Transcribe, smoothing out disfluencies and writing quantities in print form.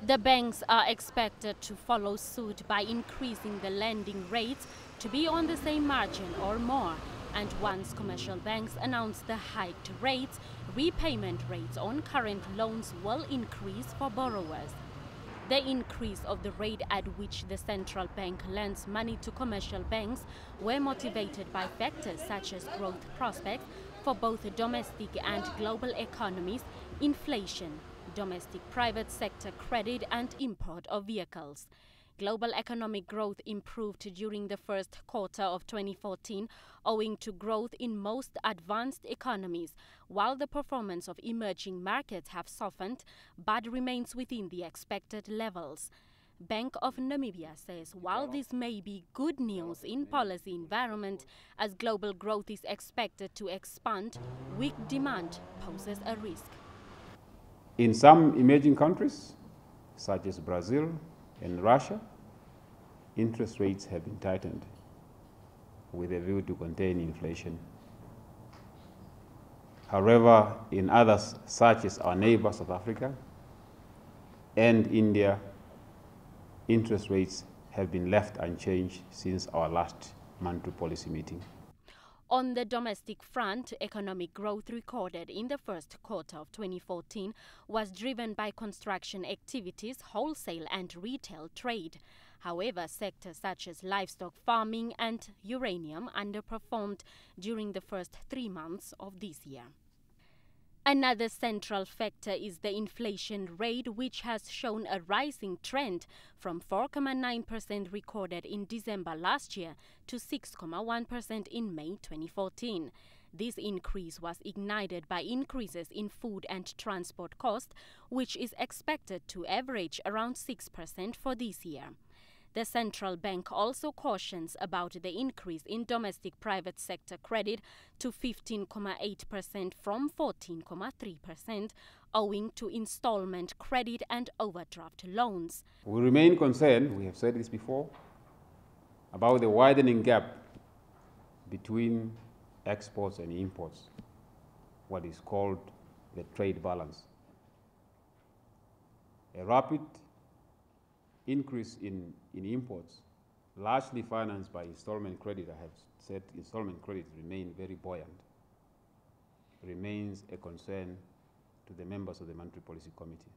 The banks are expected to follow suit by increasing the lending rates to be on the same margin or more. And once commercial banks announce the hiked rates, repayment rates on current loans will increase for borrowers. The increase of the rate at which the central bank lends money to commercial banks were motivated by factors such as growth prospects for both domestic and global economies, inflation, domestic private sector credit and import of vehicles. Global economic growth improved during the first quarter of 2014 owing to growth in most advanced economies, while the performance of emerging markets have softened but remains within the expected levels. Bank of Namibia says while this may be good news in policy environment, as global growth is expected to expand, weak demand poses a risk. In some emerging countries, such as Brazil and Russia, interest rates have been tightened with a view to contain inflation. However, in others, such as our neighbor South Africa and India, interest rates have been left unchanged since our last monetary policy meeting. On the domestic front, economic growth recorded in the first quarter of 2014 was driven by construction activities, wholesale and retail trade. However, sectors such as livestock farming and uranium underperformed during the first 3 months of this year. Another central factor is the inflation rate, which has shown a rising trend from 4.9% recorded in December last year to 6.1% in May 2014. This increase was ignited by increases in food and transport costs, which is expected to average around 6% for this year. The central bank also cautions about the increase in domestic private sector credit to 15.8% from 14.3%, owing to installment credit and overdraft loans. We remain concerned, we have said this before, about the widening gap between exports and imports, what is called the trade balance. A rapid increase in imports, largely financed by installment credit. I have said installment credit remain very buoyant, remains a concern to the members of the Monetary Policy Committee.